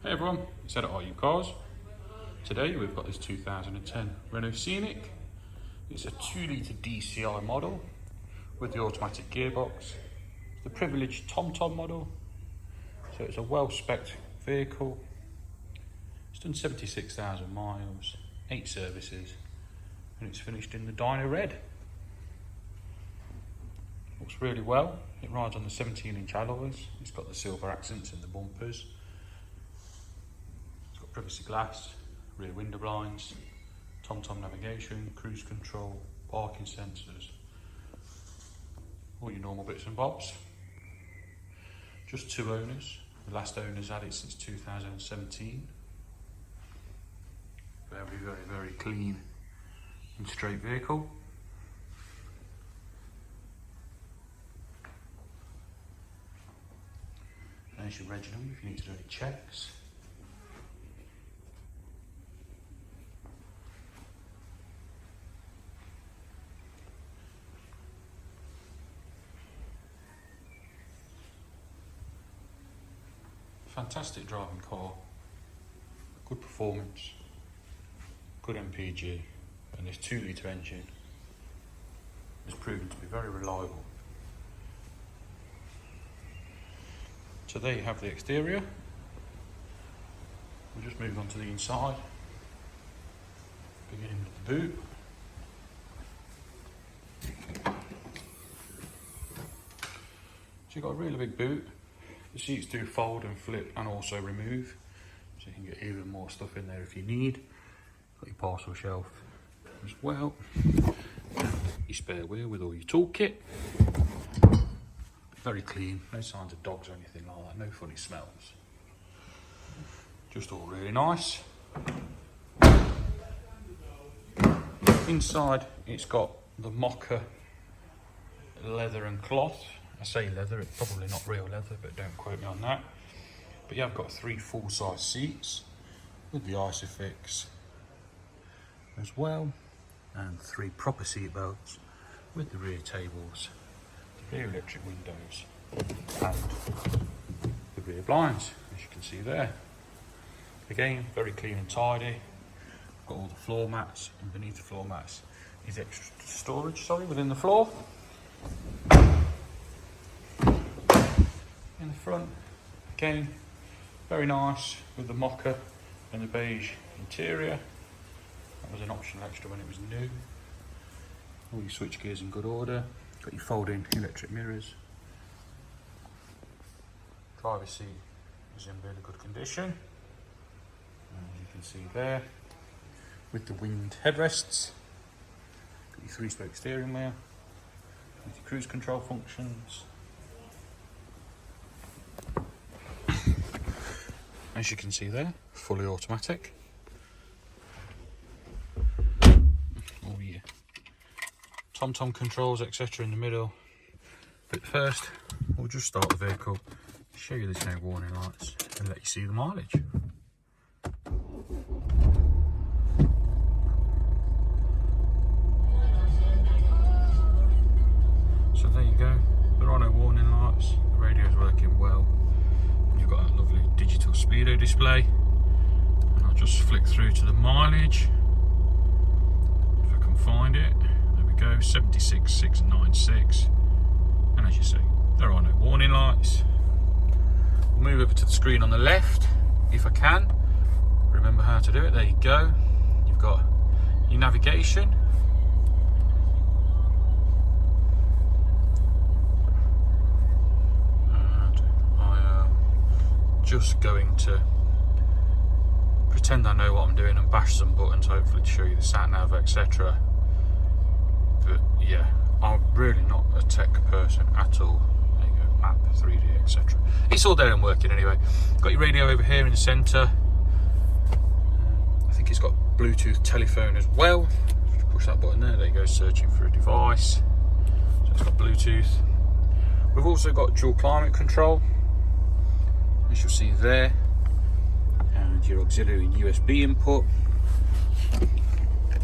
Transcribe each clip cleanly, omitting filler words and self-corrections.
Hey everyone, it's Ed at Are You Cars. Today we've got this 2010 Renault Scenic. It's a 2-litre DCI model with the automatic gearbox. It's the privileged TomTom model, so it's a well-spec'd vehicle. It's done 76,000 miles, 8 services, and it's finished in the Dyno Red. Looks really well. It rides on the 17-inch alloys. It's got the silver accents in the bumpers. It's got privacy glass, rear window blinds, TomTom navigation, cruise control, parking sensors, all your normal bits and bobs. Just 2 owners. The last owner's had it since 2017. Very clean and straight vehicle. There's your reg number if you need to do any checks. Fantastic driving car, good performance, good MPG, and this 2-litre engine has proven to be very reliable. So there you have the exterior. We'll just move on to the inside, beginning with the boot. So you've got a really big boot. The seats do fold and flip and also remove, so you can get even more stuff in there if you need. Got your parcel shelf as well, your spare wheel with all your toolkit. Very clean, no signs of dogs or anything like that, no funny smells. Just all really nice. Inside it's got the mocha leather and cloth. I say leather, it's probably not real leather, but don't quote me on that. But yeah, I've got 3 full-size seats with the Isofix as well, and 3 proper seat belts with the rear tables, the rear electric windows, and the rear blinds, as you can see there. Again, very clean and tidy. Got all the floor mats, and beneath the floor mats is extra storage, within the floor. In the front, again, very nice with the mocha and the beige interior. That was an optional extra when it was new. All your switch gears in good order. Got your folding electric mirrors. Driver's seat is in really good condition, as you can see there, with the winged headrests. Got your 3-spoke steering wheel with your cruise control functions. As you can see there, fully automatic. All your TomTom controls, etc. in the middle. But first, we'll just start the vehicle, show you there's no warning lights, and let you see the mileage. So there you go, there are no warning lights, the radio's working well. You've got a lovely digital speedo display, and I'll just flick through to the mileage if I can find it. There we go, 76,696, and as you see, there are no warning lights. We'll move over to the screen on the left if I can remember how to do it. There you go, you've got your navigation. Just going to pretend I know what I'm doing and bash some buttons, hopefully to show you the sat nav, etc. But yeah, I'm really not a tech person at all. There you go, map, 3D, etc. It's all there and working anyway. Got your radio over here in the centre. I think it's got Bluetooth telephone as well. Just push that button there you go, searching for a device. So it's got Bluetooth. We've also got dual climate control, as you'll see there, and your auxiliary USB input.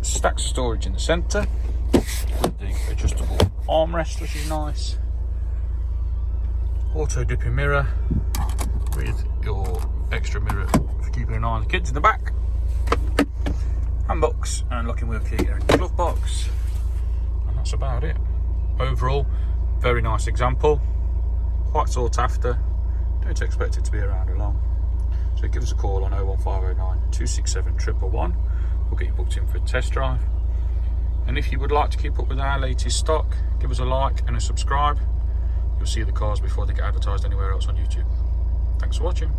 Stacks of storage in the centre with the adjustable armrest, which is nice. Auto dipping mirror with your extra mirror keeping an eye on the kids in the back. Handbox and locking wheel key in the glove box. And that's about it. Overall, very nice example. Quite sought after. Don't expect it to be around long. So give us a call on 01509 267 111. We'll get you booked in for a test drive. And if you would like to keep up with our latest stock, give us a like and a subscribe. You'll see the cars before they get advertised anywhere else on YouTube. Thanks for watching.